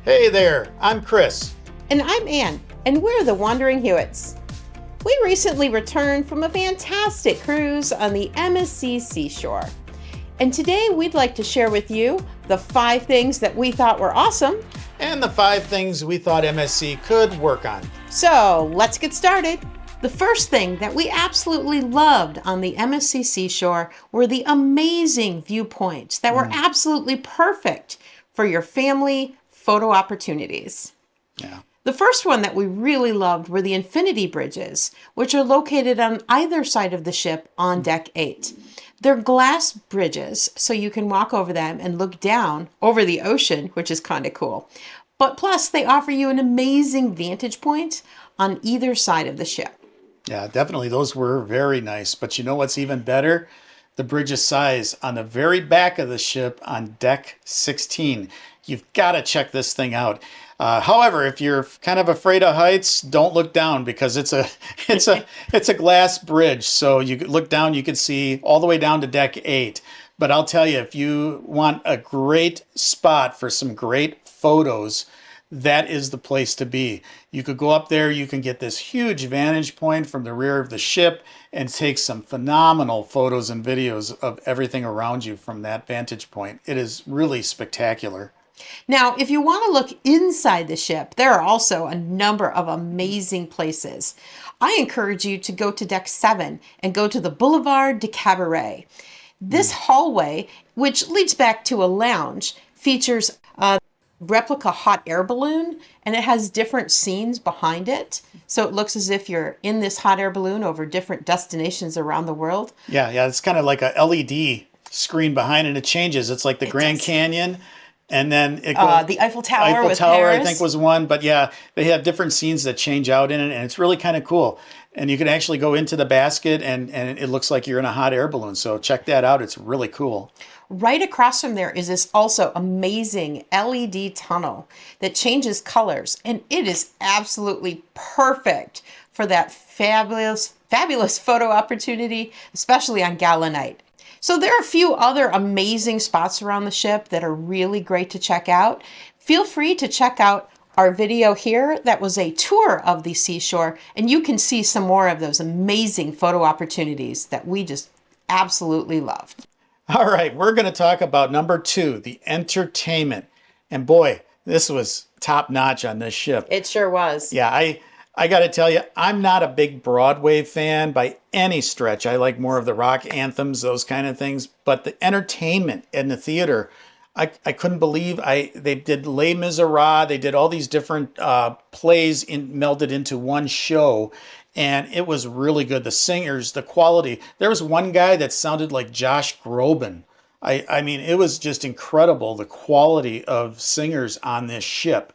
Hey there, I'm Chris. And I'm Ann, and we're the Wandering Hewitts. We recently returned from a fantastic cruise on the MSC Seashore. And today we'd like to share with you the 5 things that we thought were awesome. And the 5 things we thought MSC could work on. So let's get started. The first thing that we absolutely loved on the MSC Seashore were the amazing viewpoints that were absolutely perfect for your family photo opportunities. Yeah. The first one that we really loved were the infinity bridges, which are located on either side of the ship on deck 8. They're glass bridges, so you can walk over them and look down over the ocean, which is kind of cool. But plus, they offer you an amazing vantage point on either side of the ship. Yeah, definitely. Those were very nice. But you know what's even better? The bridge's size on the very back of the ship on deck 16. You've got to check this thing out. However, if you're kind of afraid of heights, don't look down because it's a glass bridge. So you look down, you can see all the way down to deck 8. But I'll tell you, if you want a great spot for some great photos, that is the place to be. You could go up there, you can get this huge vantage point from the rear of the ship and take some phenomenal photos and videos of everything around you from that vantage point. It is really spectacular. Now, if you want to look inside the ship, there are also a number of amazing places. I encourage you to go to deck 7 and go to the Boulevard de Cabaret. This hallway, which leads back to a lounge, features a replica hot air balloon, and it has different scenes behind it. So it looks as if you're in this hot air balloon over different destinations around the world. Yeah, it's kind of like a LED screen behind and it changes. It's like the Grand Canyon. And then it goes, the Eiffel Tower with Tower, Paris. I think, was one. But yeah, they have different scenes that change out in it, and it's really kind of cool. And you can actually go into the basket, and it looks like you're in a hot air balloon. So check that out. It's really cool. Right across from there is this also amazing LED tunnel that changes colors, and it is absolutely perfect for that fabulous photo opportunity, especially on gala night. So there are a few other amazing spots around the ship that are really great to check out. Feel free to check out our video here that was a tour of the seashore, and you can see some more of those amazing photo opportunities that we just absolutely loved. All right, we're going to talk about number 2, the entertainment. And boy, this was top notch on this ship. It sure was. Yeah, I got to tell you, I'm not a big Broadway fan by any stretch. I like more of the rock anthems, those kind of things. But the entertainment in the theater, I couldn't believe they did Les Miserables. They did all these different plays melded into one show. And it was really good. The singers, the quality. There was one guy that sounded like Josh Groban. I mean, it was just incredible, the quality of singers on this ship.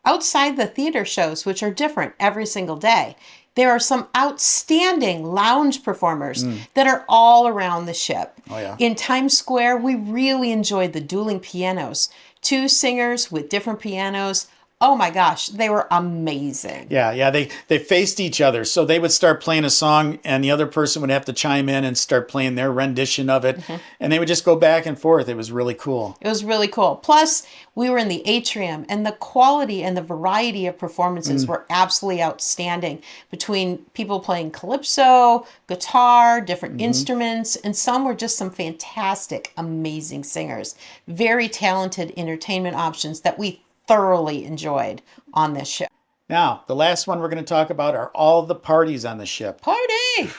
Outside the theater shows, which are different every single day, there are some outstanding lounge performers that are all around the ship. Oh, yeah. In Times Square, we really enjoyed the dueling pianos. 2 singers with different pianos. Oh my gosh, they were amazing. Yeah, they faced each other. So they would start playing a song and the other person would have to chime in and start playing their rendition of it. And they would just go back and forth. It was really cool. It was really cool. Plus, we were in the atrium, and the quality and the variety of performances were absolutely outstanding between people playing calypso, guitar, different instruments, and some were just some fantastic, amazing singers. Very talented entertainment options that we thoroughly enjoyed on this ship. Now, the last one we're going to talk about are all the parties on the ship. Party!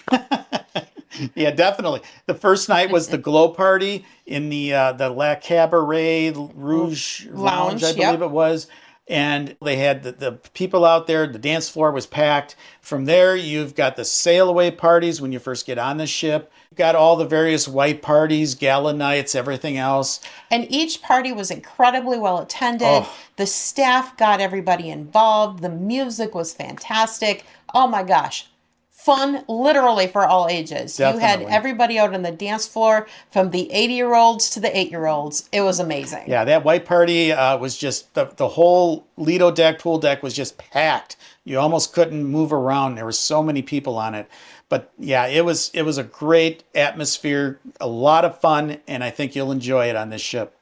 Yeah, definitely. The first night was the glow party in the La Cabaret Rouge Lounge, I believe it was. And they had the people out there. The dance floor was packed. From there, you've got the sail away parties when you first get on the ship. You've got all the various white parties, gala nights, everything else. And each party was incredibly well attended. The staff got everybody involved. The music was fantastic. Oh my gosh. Fun literally for all ages. Definitely. You had everybody out on the dance floor from the 80-year-olds to the 8-year-olds. It was amazing. Yeah, that white party was just, the whole Lido deck, pool deck was just packed. You almost couldn't move around. There were so many people on it. But yeah, it was a great atmosphere, a lot of fun, and I think you'll enjoy it on this ship.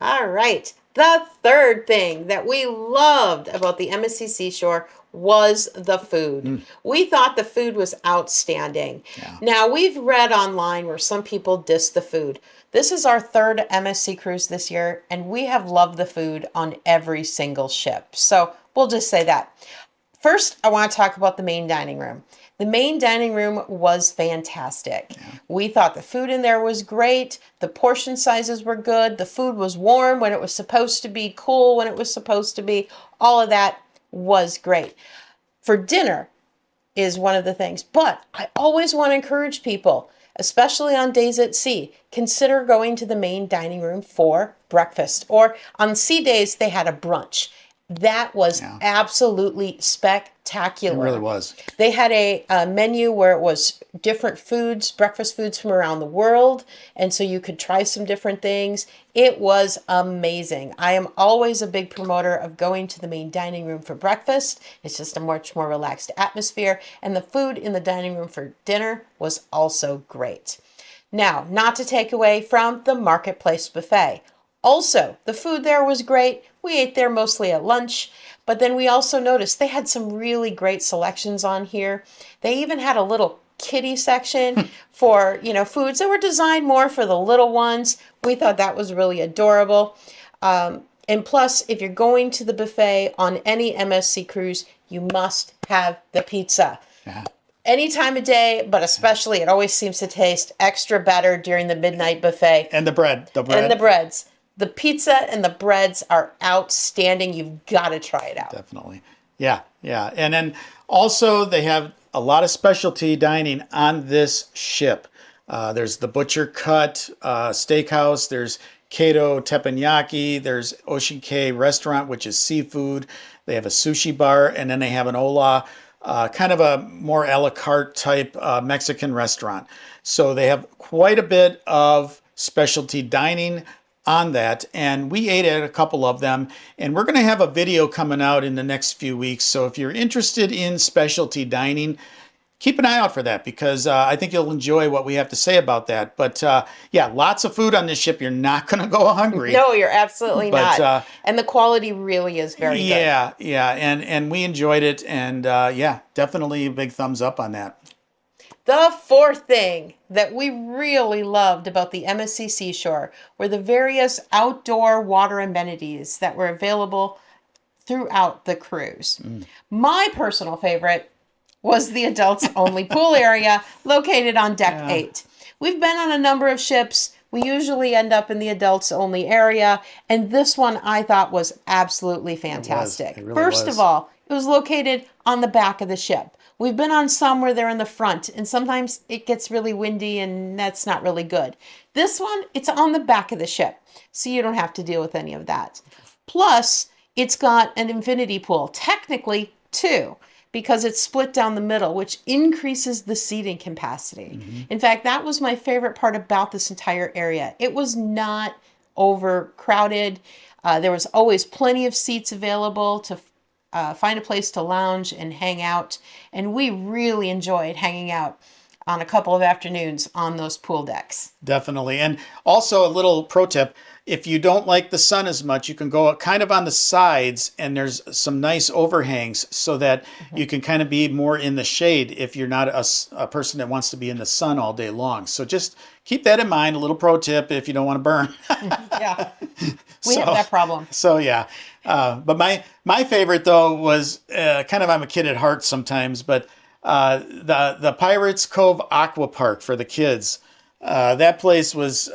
All right. The third thing that we loved about the MSC Seashore was the food. We thought the food was outstanding. Yeah. Now, we've read online where some people diss the food. This is our third MSC cruise this year, and we have loved the food on every single ship. So we'll just say that. First, I want to talk about the main dining room. The main dining room was fantastic. We thought the food in there was great. The portion sizes were good. The food was warm when it was supposed to be, cool when it was supposed to be. All of that was great. For dinner is one of the things. But I always want to encourage people, especially on days at sea, consider going to the main dining room for breakfast. Or on sea days, they had a brunch. That was absolutely spectacular. It really was. They had a menu where it was different foods, breakfast foods from around the world. And so you could try some different things. It was amazing. I am always a big promoter of going to the main dining room for breakfast. It's just a much more relaxed atmosphere. And the food in the dining room for dinner was also great. Now, not to take away from the Marketplace buffet. Also, the food there was great. We ate there mostly at lunch, but then we also noticed they had some really great selections on here. They even had a little kiddie section for, foods that were designed more for the little ones. We thought that was really adorable. And plus, if you're going to the buffet on any MSC cruise, you must have the pizza. Yeah. Any time of day, but especially it always seems to taste extra better during the midnight buffet. And the bread. And the breads. The pizza and the breads are outstanding. You've got to try it out. Definitely. Yeah, yeah. And then also they have a lot of specialty dining on this ship. There's the Butcher Cut Steakhouse. There's Kato Teppanyaki. There's Ocean K Restaurant, which is seafood. They have a sushi bar. And then they have an Ola, kind of a more a la carte type Mexican restaurant. So they have quite a bit of specialty dining on that, and we ate at a couple of them, and we're going to have a video coming out in the next few weeks. So if you're interested in specialty dining, keep an eye out for that, because I think you'll enjoy what we have to say about that. But yeah, lots of food on this ship. You're not going to go hungry. No, you're absolutely not. And the quality really is very good. Yeah, and we enjoyed it, and yeah, definitely a big thumbs up on that. The fourth thing that we really loved about the MSC Seashore were the various outdoor water amenities that were available throughout the cruise. My personal favorite was the adults only pool area located on deck 8. We've been on a number of ships. We usually end up in the adults only area, and this one I thought was absolutely fantastic. It really First was. of all, it was located on the back of the ship. We've been on some where they're in the front, and sometimes it gets really windy, and that's not really good. This one, it's on the back of the ship, so you don't have to deal with any of that. Plus, it's got an infinity pool, technically 2, because it's split down the middle, which increases the seating capacity. In fact, that was my favorite part about this entire area. It was not overcrowded. There was always plenty of seats available to find a place to lounge and hang out. And we really enjoyed hanging out on a couple of afternoons on those pool decks. Definitely. And also a little pro tip, if you don't like the sun as much, you can go kind of on the sides, and there's some nice overhangs so that you can kind of be more in the shade if you're not a person that wants to be in the sun all day long. So just keep that in mind, a little pro tip if you don't want to burn. Yeah, we have that problem. So yeah. But my favorite though was kind of, I'm a kid at heart sometimes, but the Pirates Cove Aqua Park for the kids. That place was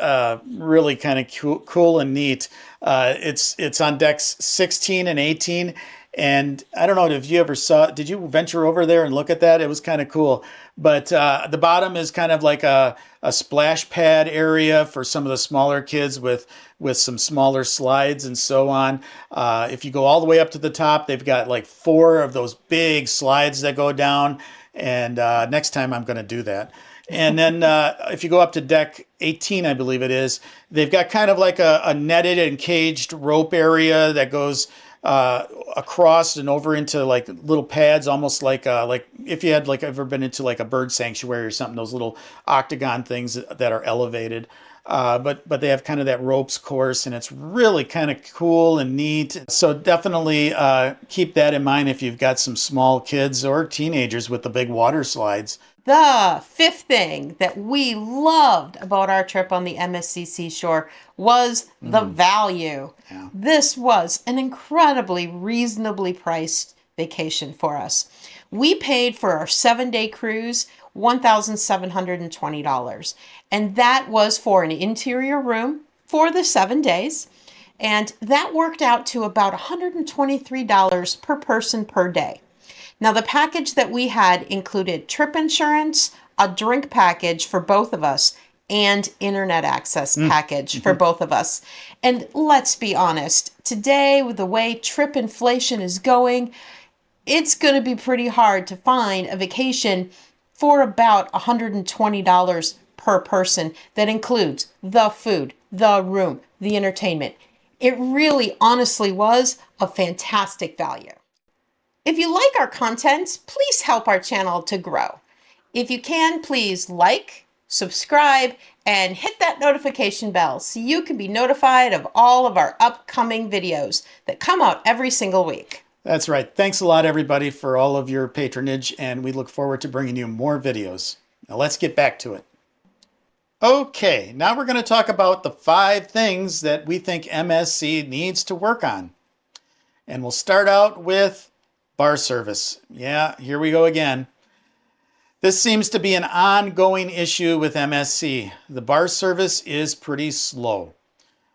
really kind of cool and neat. It's on decks 16 and 18. And I don't know if you ever did you venture over there and look at that? It was kind of cool. But the bottom is kind of like a splash pad area for some of the smaller kids with some smaller slides and so on. If you go all the way up to the top, they've got like 4 of those big slides that go down. And next time I'm going to do that. And then if you go up to deck 18, I believe it is, they've got kind of like a netted and caged rope area that goes across and over into like little pads, almost like if you had like ever been into like a bird sanctuary or something, those little octagon things that are elevated. but they have kind of that ropes course, and it's really kind of cool and neat. So definitely keep that in mind if you've got some small kids or teenagers with the big water slides. The fifth thing that we loved about our trip on the MSC Seashore was the value. Yeah. This was an incredibly reasonably priced vacation for us. We paid for our 7-day cruise $1,720, and that was for an interior room for the 7 days, and that worked out to about $123 per person per day. Now, the package that we had included trip insurance, a drink package for both of us, and internet access package for both of us. And let's be honest, today with the way trip inflation is going, it's going to be pretty hard to find a vacation for about $120 per person that includes the food, the room, the entertainment. It really honestly was a fantastic value. If you like our content, please help our channel to grow. If you can, please like, subscribe, and hit that notification bell so you can be notified of all of our upcoming videos that come out every single week. That's right. Thanks a lot, everybody, for all of your patronage, and we look forward to bringing you more videos. Now let's get back to it. Okay, now we're going to talk about the 5 things that we think MSC needs to work on. And we'll start out with bar service. Yeah, here we go again. This seems to be an ongoing issue with MSC. The bar service is pretty slow.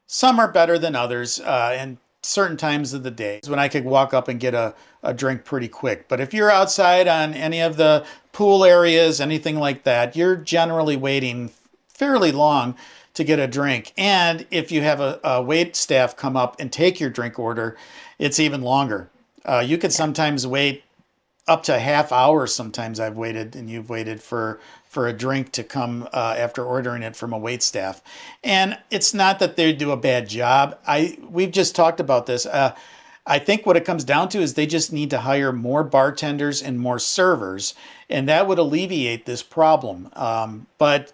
Some are better than others, and certain times of the day when I could walk up and get a drink pretty quick. But if you're outside on any of the pool areas, anything like that, you're generally waiting fairly long to get a drink. And if you have a wait staff come up and take your drink order, it's even longer. You could sometimes wait up to a half hour. Sometimes I've waited, and you've waited for a drink to come after ordering it from a wait staff. And it's not that they do a bad job. We've just talked about this. I think what it comes down to is they just need to hire more bartenders and more servers, and that would alleviate this problem. But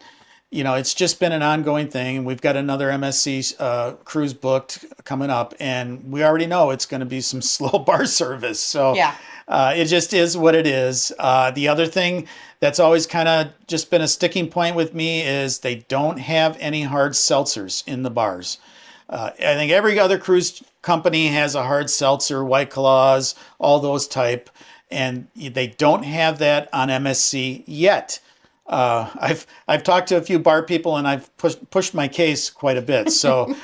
you know, it's just been an ongoing thing. We've got another MSC cruise booked coming up, and we already know it's going to be some slow bar service. So Yeah. it just is what it is. The other thing that's always kind of just been a sticking point with me is they don't have any hard seltzers in the bars. I think every other cruise company has a hard seltzer, White Claws, all those type, and they don't have that on MSC yet. I've talked to a few bar people, and I've pushed my case quite a bit. So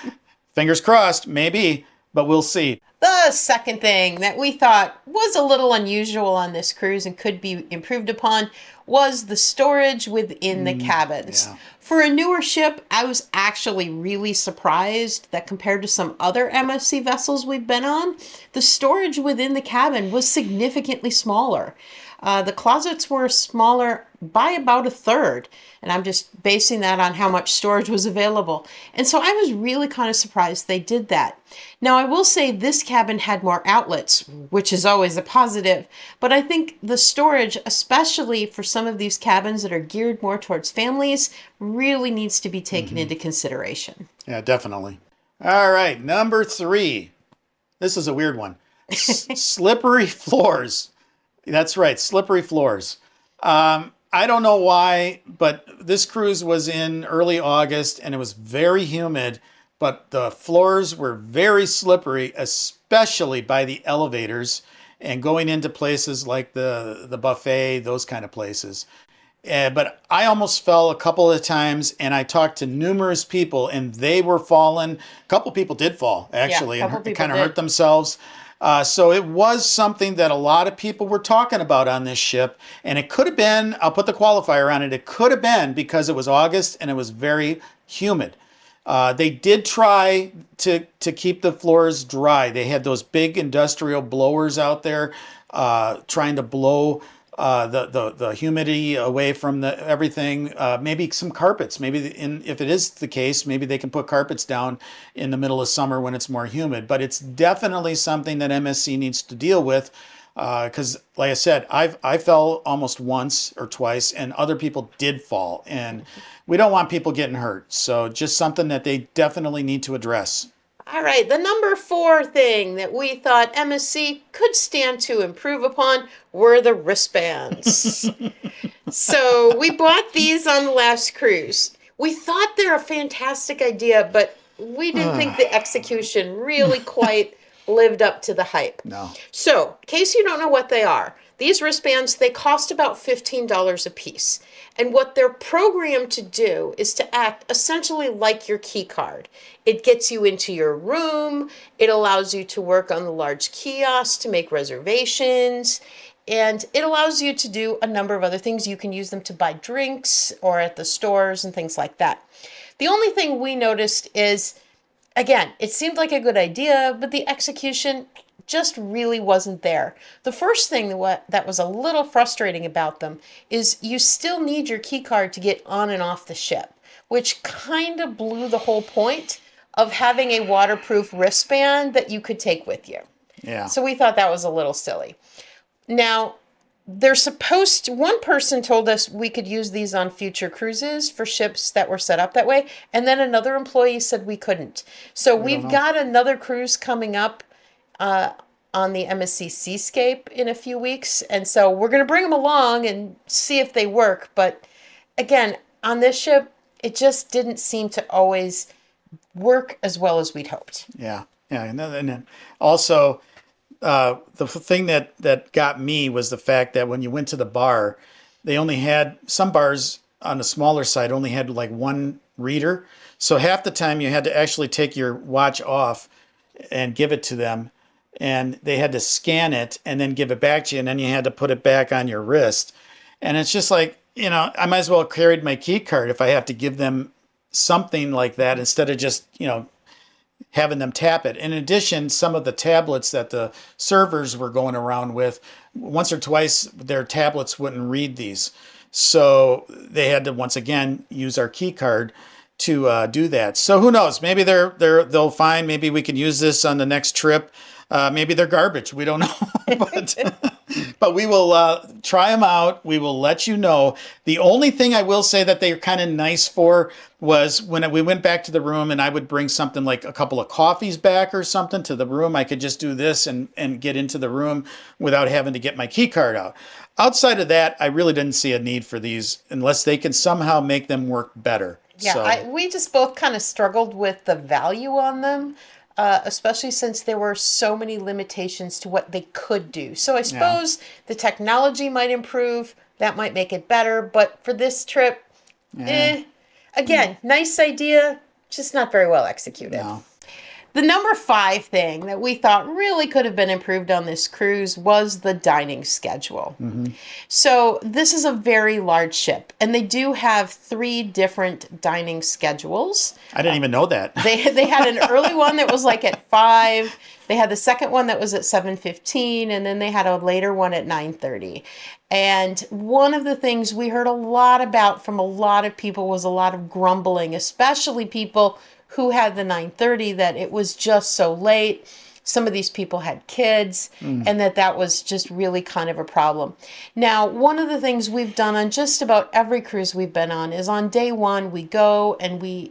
fingers crossed, maybe, but we'll see. The second thing that we thought was a little unusual on this cruise and could be improved upon was the storage within the cabins. Yeah. For a newer ship, I was actually really surprised that compared to some other MSC vessels we've been on, the storage within the cabin was significantly smaller. The closets were smaller by about a third, and I'm just basing that on how much storage was available. And so I was really kind of surprised they did that. Now, I will say this cabin had more outlets, which is always a positive, but I think the storage, especially for some of these cabins that are geared more towards families, really needs to be taken into consideration. Yeah, definitely. All right, number 3. This is a weird one. Slippery floors. That's right, slippery floors. I don't know why, but this cruise was in early August, and it was very humid, but the floors were very slippery, especially by the elevators and going into places like the buffet, those kind of places. But I almost fell a couple of times, and I talked to numerous people, and they were falling. A couple people did fall, actually, Yeah, and kind of hurt themselves. So it was something that a lot of people were talking about on this ship, and it could have been, I'll put the qualifier on it, it could have been because it was August and it was very humid. They did try to keep the floors dry. They had those big industrial blowers out there trying to blow the humidity away from everything. Maybe some carpets. Maybe if it is the case, maybe they can put carpets down in the middle of summer when it's more humid. But it's definitely something that MSC needs to deal with. Because, like I said, I fell almost once or twice, and other people did fall, and we don't want people getting hurt. So just something that they definitely need to address. All right, the number 4 thing that we thought MSC could stand to improve upon were the wristbands. So we bought these on the last cruise. We thought they're a fantastic idea, but we didn't think the execution really quite lived up to the hype. No. So, in case you don't know what they are, these wristbands, they cost about $15 a piece. And what they're programmed to do is to act essentially like your key card. It gets you into your room, it allows you to work on the large kiosk to make reservations, and it allows you to do a number of other things. You can use them to buy drinks or at the stores and things like that. The only thing we noticed is, again, it seemed like a good idea, but the execution just really wasn't there. The first thing that was a little frustrating about them is you still need your key card to get on and off the ship, which kind of blew the whole point of having a waterproof wristband that you could take with you. Yeah. So we thought that was a little silly. Now, one person told us we could use these on future cruises for ships that were set up that way, and then another employee said we couldn't. So we've got another cruise coming up on the MSC Seascape in a few weeks, and so we're going to bring them along and see if they work. But again, on this ship, it just didn't seem to always work as well as we'd hoped. Yeah. And then also, the thing that got me was the fact that when you went to the bar, they only had, some bars on the smaller side only had like one reader. So half the time you had to actually take your watch off and give it to them, and they had to scan it and then give it back to you, and then you had to put it back on your wrist. And it's just like, I might as well have carried my key card if I have to give them something like that instead of just, having them tap it. In addition, some of the tablets that the servers were going around with, once or twice their tablets wouldn't read these. So they had to, once again, use our key card to do that. So who knows? Maybe they'll find, maybe we can use this on the next trip. Maybe they're garbage. We don't know. But we will try them out. We will let you know. The only thing I will say that they're kind of nice for was when we went back to the room and I would bring something like a couple of coffees back or something to the room. I could just do this and get into the room without having to get my key card out. Outside of that, I really didn't see a need for these unless they can somehow make them work better. Yeah, So. we just both kind of struggled with the value on them. Especially since there were so many limitations to what they could do. So I suppose the technology might improve, that might make it better, but for this trip, again, nice idea, just not very well executed. No. The number 5 thing that we thought really could have been improved on this cruise was the dining schedule. Mm-hmm. So this is a very large ship, and they do have 3 different dining schedules. I didn't even know that. They had an early one that was like at 5. They had the second one that was at 7:15, and then they had a later one at 9:30. And one of the things we heard a lot about from a lot of people was a lot of grumbling, especially people who had the 9:30, that it was just so late. Some of these people had kids, and that was just really kind of a problem. Now, one of the things we've done on just about every cruise we've been on is on day 1, we go and we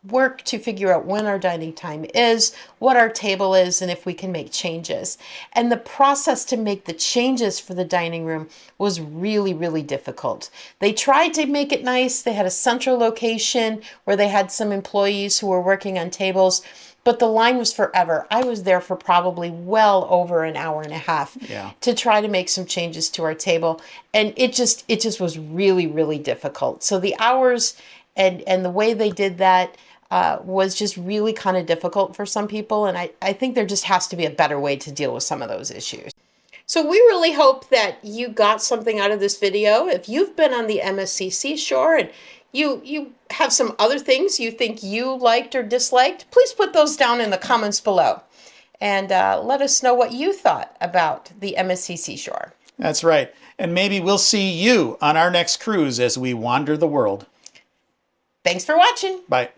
work to figure out when our dining time is, what our table is, and if we can make changes. And the process to make the changes for the dining room was really, really difficult. They tried to make it nice. They had a central location where they had some employees who were working on tables, but the line was forever. I was there for probably well over an hour and a half to try to make some changes to our table. And it just was really, really difficult. So the hours and the way they did that was just really kind of difficult for some people. And I think there just has to be a better way to deal with some of those issues. So we really hope that you got something out of this video. If you've been on the MSC Seashore and you have some other things you think you liked or disliked, please put those down in the comments below. And let us know what you thought about the MSC Seashore. That's right. And maybe we'll see you on our next cruise as we wander the world. Thanks for watching. Bye.